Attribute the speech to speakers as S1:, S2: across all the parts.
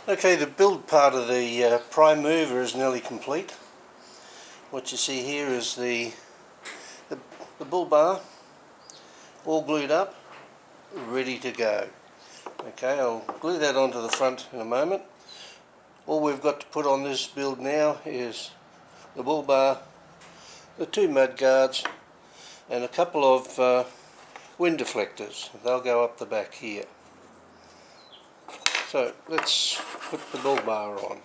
S1: Okay, the build part of the prime mover is nearly complete. What you see here is the bull bar all glued up, ready to go. Okay, I'll glue that onto the front in a moment. All we've got to put on this build now is the bull bar, the two mud guards, and a couple of wind deflectors. They'll go up the back here. So let's put the bull bar on.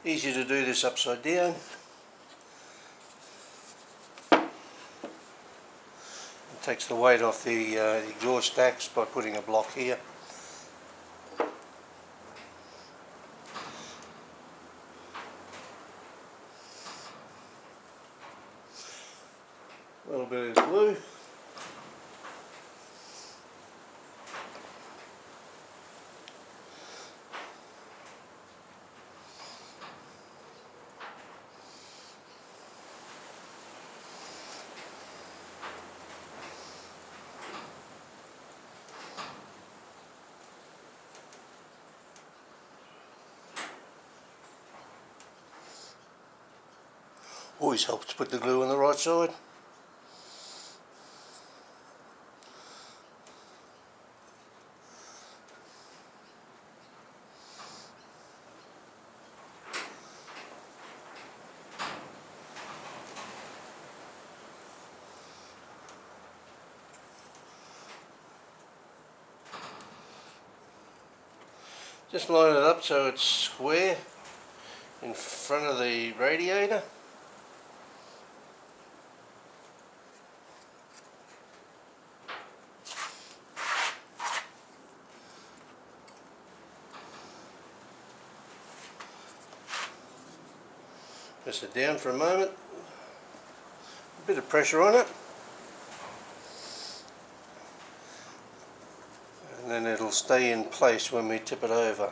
S1: Easy to do this upside down. It takes the weight off the exhaust stacks by putting a block here. A little bit of glue. Always helps to put the glue on the right side. Just line it up so it's square in front of the radiator. Press it down for a moment, a bit of pressure on it, and then it'll stay in place when we tip it over.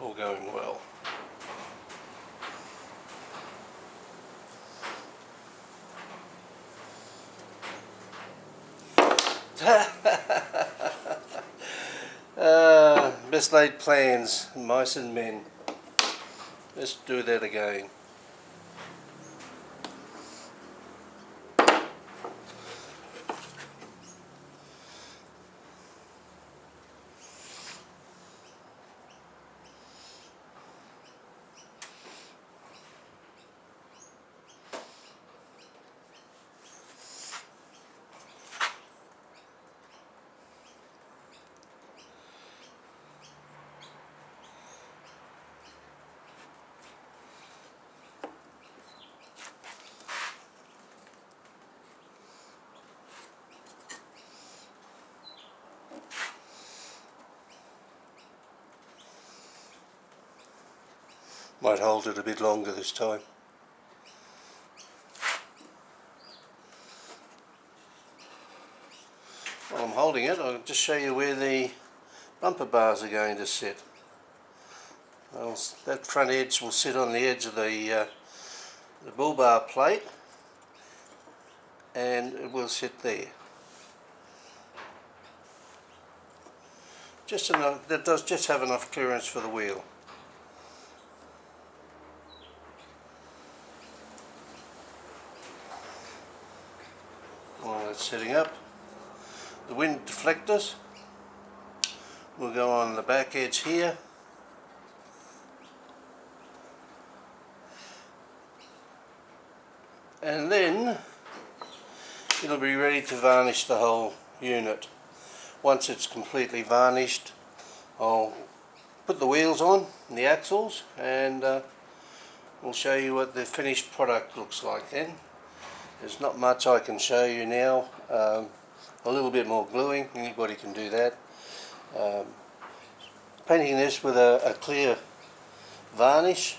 S1: All going well. Best laid plans, mice and men. Let's do that again. Might hold it a bit longer this time. While I'm holding it, I'll just show you where the bumper bars are going to sit. Well, that front edge will sit on the edge of the bull bar plate, and it will sit there. Just enough. That does just have enough clearance for the wheel. While it's setting up, the wind deflectors will go on the back edge here, and then it'll be ready to varnish the whole unit. Once it's completely varnished, I'll put the wheels on, the axles, and we'll show you what the finished product looks like then. There's not much I can show you now. A little bit more gluing, anybody can do that. Painting this with a clear varnish.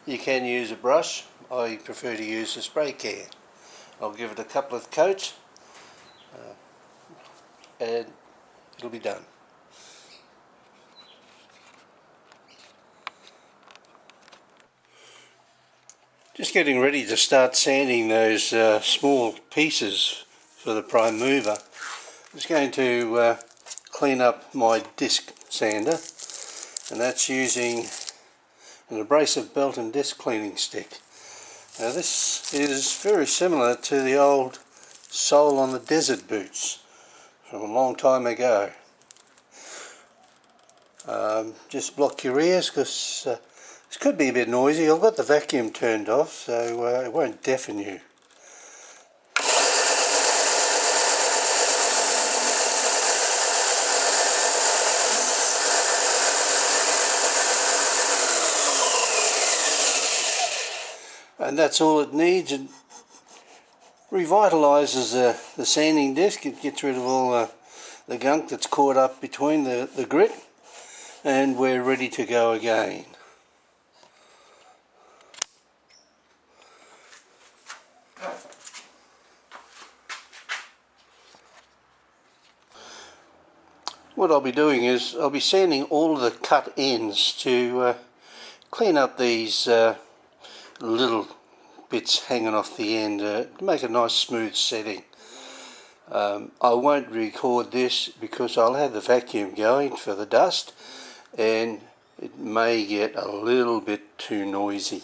S1: You can use a brush. I prefer to use a spray can. I'll give it a couple of coats and it'll be done. Just Just getting ready to start sanding those small pieces for the prime mover. I'm just going to clean up my disc sander, and that's using an abrasive belt and disc cleaning stick. Now this is very similar to the old sole on the desert boots from a long time ago. Just block your ears because this could be a bit noisy. I've got the vacuum turned off so it won't deafen you. And that's all it needs. It revitalises the sanding disc. It gets rid of all the gunk that's caught up between the grit, and we're ready to go again. What I'll be doing is I'll be sanding all of the cut ends to clean up these little bits hanging off the end to make a nice smooth setting. I won't record this because I'll have the vacuum going for the dust and it may get a little bit too noisy.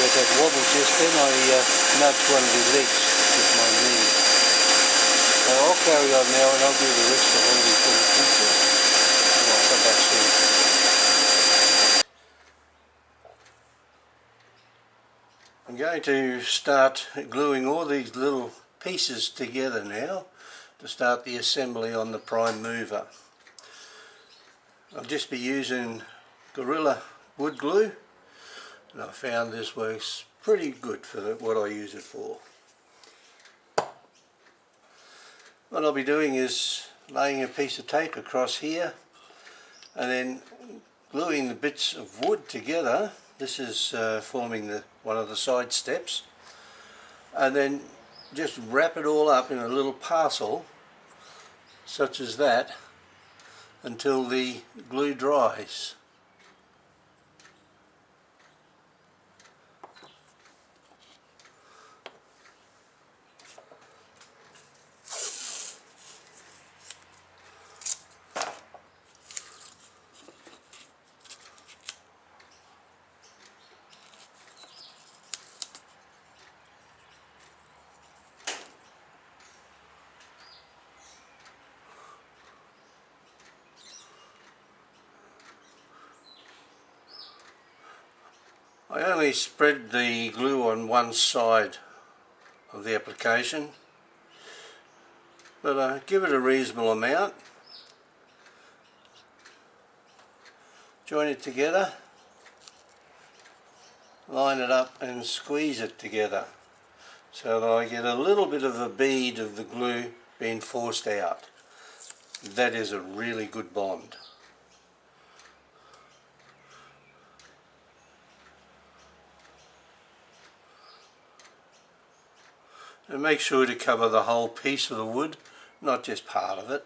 S1: That wobble just then, I nudged one of the legs with my knee. So I'll carry on now and I'll do the rest of all these little pieces and I'll come back soon. I'm going to start gluing all these little pieces together now to start the assembly on the prime mover. I'll just be using Gorilla wood glue. And I found this works pretty good for what I use it for. What I'll be doing is laying a piece of tape across here and then gluing the bits of wood together. This is forming one of the side steps, and then just wrap it all up in a little parcel such as that until the glue dries. I only spread the glue on one side of the application, but give it a reasonable amount. Join it together, line it up and squeeze it together so that I get a little bit of a bead of the glue being forced out. That is a really good bond. And make sure to cover the whole piece of the wood, not just part of it.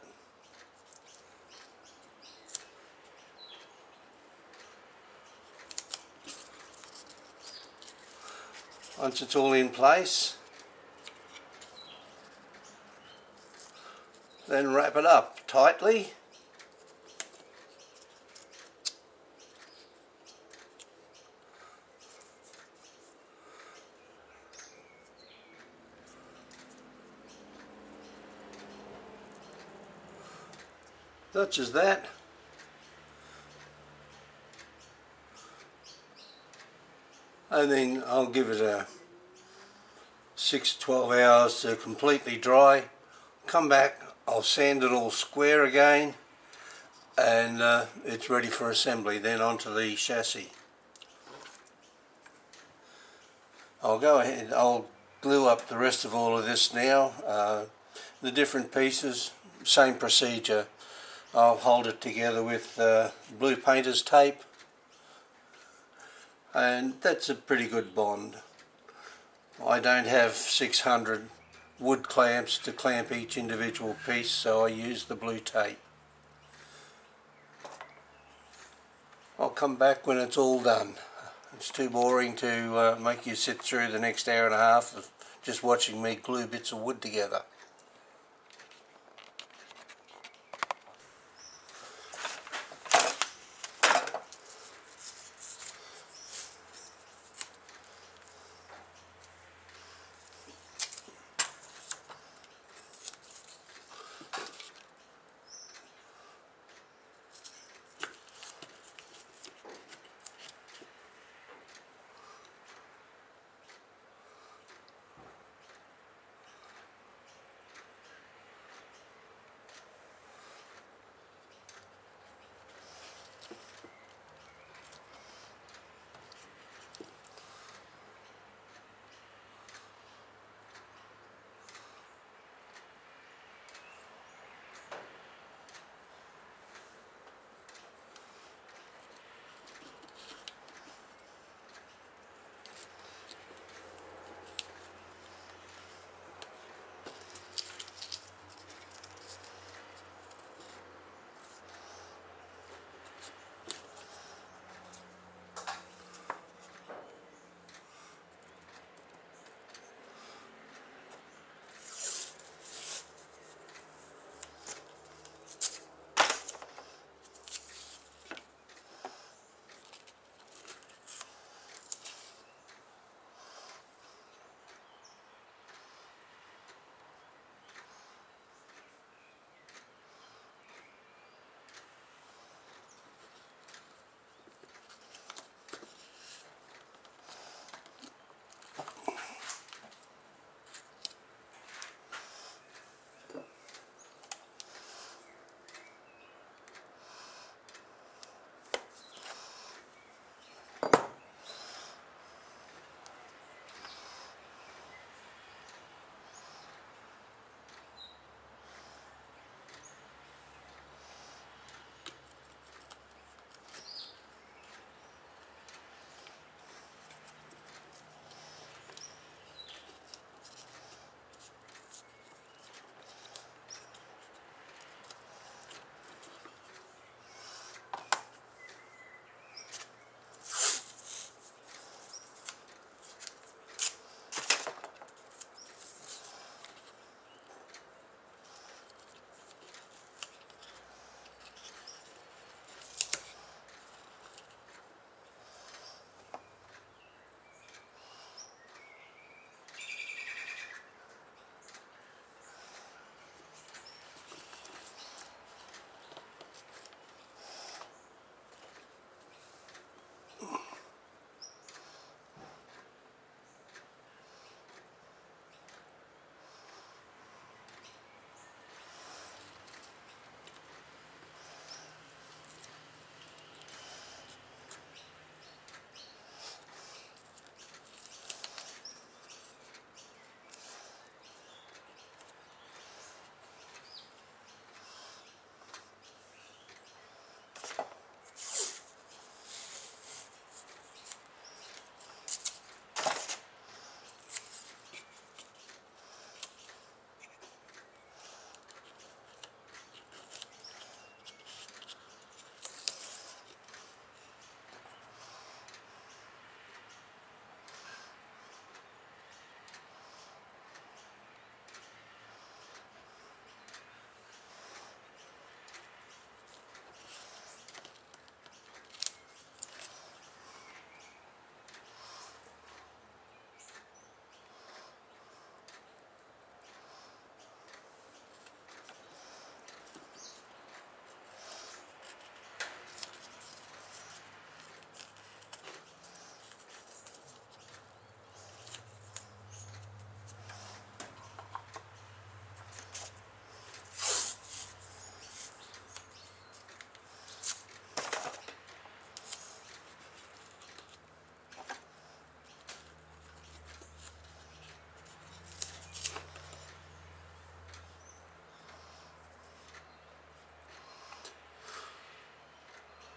S1: Once it's all in place, Then wrap it up tightly. Such as that. And then I'll give it a 6 to 12 hours to completely dry. Come back, I'll sand it all square again, and it's ready for assembly. Then onto the chassis. I'll go ahead, I'll glue up the rest of all of this now. The different pieces, same procedure. I'll hold it together with blue painter's tape, and that's a pretty good bond. I don't have 600 wood clamps to clamp each individual piece, so I use the blue tape. I'll come back when it's all done. It's too boring to make you sit through the next hour and a half of just watching me glue bits of wood together.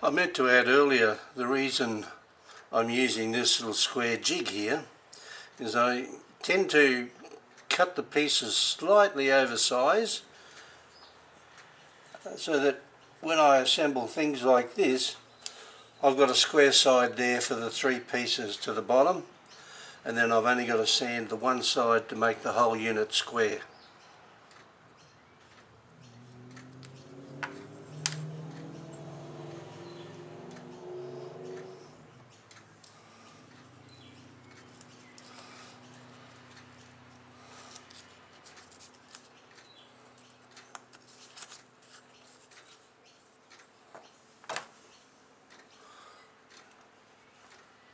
S1: I meant to add earlier, the reason I'm using this little square jig here is I tend to cut the pieces slightly oversized so that when I assemble things like this, I've got a square side there for the 3 pieces to the bottom, and then I've only got to sand the one side to make the whole unit square.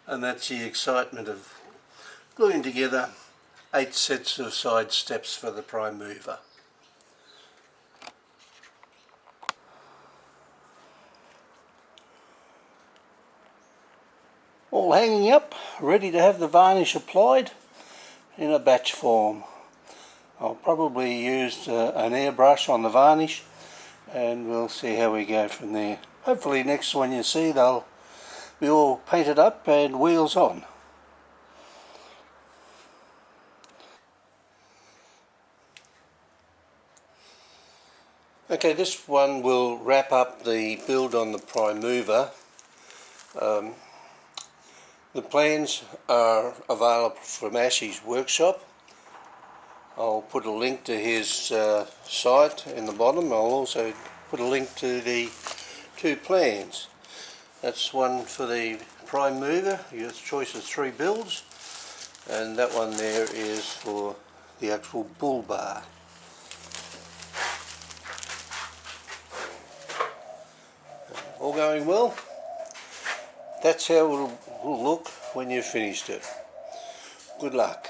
S1: And that's the excitement of gluing together 8 sets of side steps for the prime mover. All hanging up, ready to have the varnish applied in a batch form. I'll probably use an airbrush on the varnish, and we'll see how we go from there. Hopefully next one you see they'll be all painted up and wheels on. Okay, this one will wrap up the build on the prime mover. The plans are available from Aschi's workshop. I'll put a link to his site in the bottom. I'll also put a link to the 2 plans. That's one for the prime mover, your choice of 3 builds, and that one there is for the actual bull bar. All going well? That's how it will look when you've finished it. Good luck.